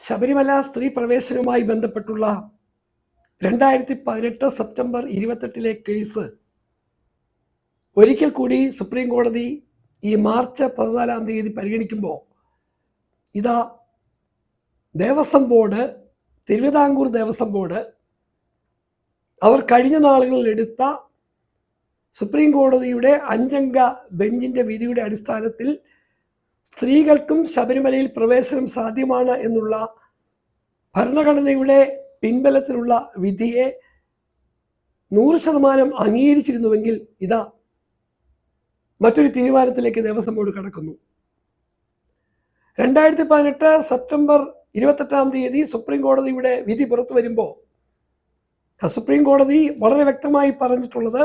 ശബരിമല സ്ത്രീ പ്രവേശനവുമായി ബന്ധപ്പെട്ടുള്ള 2018 സെപ്റ്റംബർ 28 കേസ് ഒരിക്കൽ കൂടി സുപ്രീം കോടതി ഈ മാർച്ച് 14 പരിഗണിക്കുമ്പോൾ ഇതാ ദേവസ്വം ബോർഡ്, തിരുവിതാംകൂർ ദേവസ്വം ബോർഡ് അവർ കഴിഞ്ഞ നാളുകളിൽ എടുത്ത സുപ്രീം കോടതിയുടെ 5 അംഗ ബെഞ്ചിൻ്റെ വിധിയുടെ അടിസ്ഥാനത്തിൽ സ്ത്രീകൾക്കും ശബരിമലയിൽ പ്രവേശനം സാധ്യമാണ് എന്നുള്ള ഭരണഘടനയുടെ പിൻബലത്തിലുള്ള വിധിയെ 100% അംഗീകരിച്ചിരുന്നുവെങ്കിൽ ഇതാ മറ്റൊരു തീരുമാനത്തിലേക്ക് ദേവസ്വം ബോർഡ് കടക്കുന്നു. 2018 സെപ്റ്റംബർ 28 സുപ്രീം കോടതിയുടെ വിധി പുറത്തു വരുമ്പോൾ സുപ്രീം കോടതി വളരെ വ്യക്തമായി പറഞ്ഞിട്ടുള്ളത്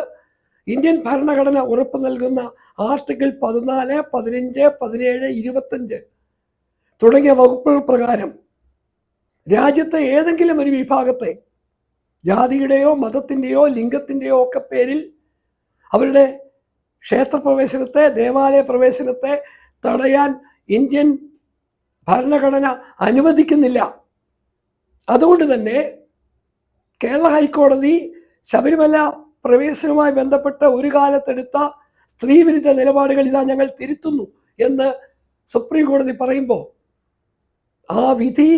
ഇന്ത്യൻ ഭരണഘടന ഉറപ്പു നൽകുന്ന ആർട്ടിക്കിൾ 14, 15, 17, 25 തുടങ്ങിയ വകുപ്പുകൾ പ്രകാരം രാജ്യത്തെ ഏതെങ്കിലും ഒരു വിഭാഗത്തെ ജാതിയുടെയോ മതത്തിൻ്റെയോ ലിംഗത്തിൻ്റെയോ ഒക്കെ പേരിൽ അവരുടെ ക്ഷേത്രപ്രവേശനത്തെ, ദേവാലയ പ്രവേശനത്തെ തടയാൻ ഇന്ത്യൻ ഭരണഘടന അനുവദിക്കുന്നില്ല. അതുകൊണ്ട് തന്നെ കേരള ഹൈക്കോടതി ശബരിമല പ്രവേശനവുമായി ബന്ധപ്പെട്ട ഒരു കാലത്തെടുത്ത സ്ത്രീവിരുദ്ധ നിലപാടുകൾ ഇതാ ഞങ്ങൾ തിരുത്തുന്നു എന്ന് സുപ്രീം കോടതി പറയുമ്പോൾ ആ വിധി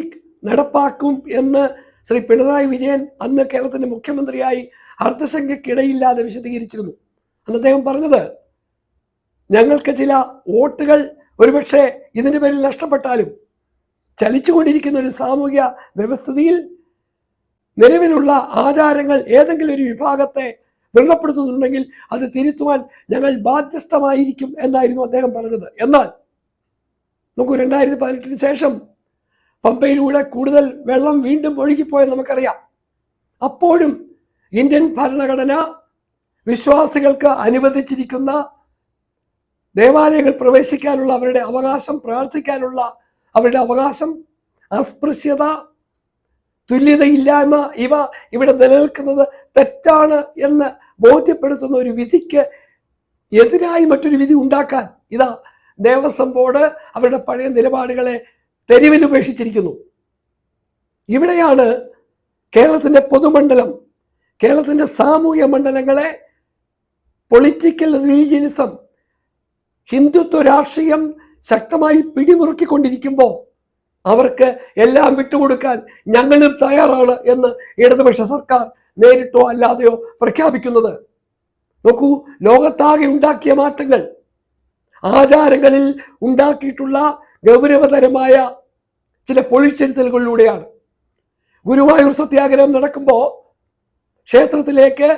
നടപ്പാക്കും എന്ന് ശ്രീ പിണറായി വിജയൻ അന്ന് കേരളത്തിൻ്റെ മുഖ്യമന്ത്രിയായി അർദ്ധശങ്കയ്ക്കിടയില്ലാതെ വിശദീകരിച്ചിരുന്നു. അന്ന് അദ്ദേഹം പറഞ്ഞത്, ഞങ്ങൾക്ക് ചില വോട്ടുകൾ ഒരുപക്ഷെ ഇതിൻ്റെ പേരിൽ നഷ്ടപ്പെട്ടാലും ചലിച്ചുകൊണ്ടിരിക്കുന്ന ഒരു സാമൂഹ്യ വ്യവസ്ഥിതിയിൽ നിലവിലുള്ള ആചാരങ്ങൾ ഏതെങ്കിലും ഒരു വിഭാഗത്തെ ദൃഢപ്പെടുത്തുന്നുണ്ടെങ്കിൽ അത് തിരുത്തുവാൻ ഞങ്ങൾ ബാധ്യസ്ഥമായിരിക്കും എന്നായിരുന്നു അദ്ദേഹം പറഞ്ഞത്. എന്നാൽ നമുക്ക് 2018 ശേഷം പമ്പയിലൂടെ കൂടുതൽ വെള്ളം വീണ്ടും ഒഴുകിപ്പോയെന്ന് നമുക്കറിയാം. അപ്പോഴും ഇന്ത്യൻ ഭരണഘടന വിശ്വാസികൾക്ക് അനുവദിച്ചിരിക്കുന്ന ദേവാലയങ്ങൾ പ്രവേശിക്കാനുള്ള അവരുടെ അവകാശം, പ്രാർത്ഥിക്കാനുള്ള അവരുടെ അവകാശം, അസ്പൃശ്യത, തുല്യതയില്ലായ്മ ഇവ ഇവിടെ നിലനിൽക്കുന്നത് തെറ്റാണ് എന്ന് ബോധ്യപ്പെടുത്തുന്ന ഒരു വിധിക്ക് എതിരായി മറ്റൊരു വിധി ഉണ്ടാക്കാൻ ഇതാ ദേവസ്വം ബോർഡ് അവരുടെ പഴയ നിലപാടുകളെ തെരുവിൽ ഉപേക്ഷിച്ചിരിക്കുന്നു. ഇവിടെയാണ് കേരളത്തിൻ്റെ പൊതുമണ്ഡലം, കേരളത്തിൻ്റെ സാമൂഹ്യ മണ്ഡലങ്ങളെ പൊളിറ്റിക്കൽ റിലീജിയനിസം, ഹിന്ദുത്വ രാഷ്ട്രീയം ശക്തമായി പിടിമുറുക്കിക്കൊണ്ടിരിക്കുമ്പോൾ അവർക്ക് എല്ലാം വിട്ടുകൊടുക്കാൻ ഞങ്ങളും തയ്യാറാണ് എന്ന് ഇടതുപക്ഷ സർക്കാർ നേരിട്ടോ അല്ലാതെയോ പ്രഖ്യാപിക്കുന്നത്. നോക്കൂ, ലോകത്താകെ ഉണ്ടാക്കിയ മാറ്റങ്ങൾ, ആചാരങ്ങളിൽ ഉണ്ടാക്കിയിട്ടുള്ള ഗൗരവതരമായ ചില പൊളിച്ചെഴുത്തലുകളിലൂടെയാണ്. ഗുരുവായൂർ സത്യാഗ്രഹം നടക്കുമ്പോൾ ക്ഷേത്രത്തിലേക്ക്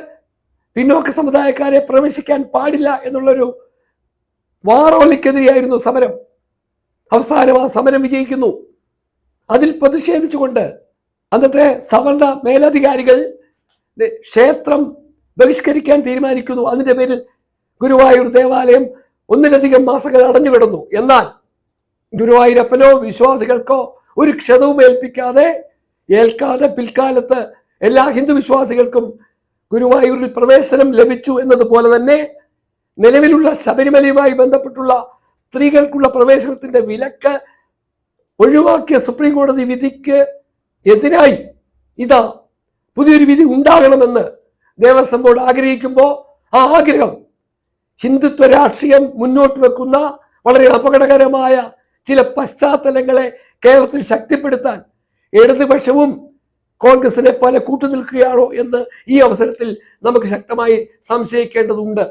പിന്നോക്ക സമുദായക്കാരെ പ്രവേശിക്കാൻ പാടില്ല എന്നുള്ളൊരു വാറോലിക്കെതിരെയായിരുന്നു സമരം. അവസാനം ആ സമരം വിജയിക്കുന്നു. അതിൽ പ്രതിഷേധിച്ചുകൊണ്ട് അന്നത്തെ സവർണ മേലധികാരികൾ ക്ഷേത്രം ബഹിഷ്കരിക്കാൻ തീരുമാനിക്കുന്നു. അതിൻ്റെ പേരിൽ ഗുരുവായൂർ ദേവാലയം 1 മാസങ്ങൾ അടഞ്ഞുകിടന്നു. എന്നാൽ ഗുരുവായൂരപ്പനോ വിശ്വാസികൾക്കോ ഒരു ക്ഷതവും ഏൽക്കാതെ പിൽക്കാലത്ത് എല്ലാ ഹിന്ദു വിശ്വാസികൾക്കും ഗുരുവായൂരിൽ പ്രവേശനം ലഭിച്ചു എന്നതുപോലെ തന്നെ നിലവിലുള്ള ശബരിമലയുമായി ബന്ധപ്പെട്ടുള്ള സ്ത്രീകൾക്കുള്ള പ്രവേശനത്തിന്റെ വിലക്ക് ഒഴിവാക്കിയ സുപ്രീം കോടതി വിധിക്ക് എതിരായി ഇതാ പുതിയൊരു വിധി ഉണ്ടാകണമെന്ന് ദേവസ്വം ബോർഡ് ആഗ്രഹിക്കുമ്പോൾ ആ ആഗ്രഹം ഹിന്ദുത്വ രാഷ്ട്രീയം മുന്നോട്ട് വെക്കുന്ന വളരെ അപകടകരമായ ചില പശ്ചാത്തലങ്ങളെ കേരളത്തിൽ ശക്തിപ്പെടുത്താൻ ഇടതുപക്ഷവും കോൺഗ്രസിനെ പോലെ കൂട്ടുനിൽക്കുകയാണോ എന്ന് ഈ അവസരത്തിൽ നമുക്ക് ശക്തമായി സംശയിക്കേണ്ടതുണ്ട്.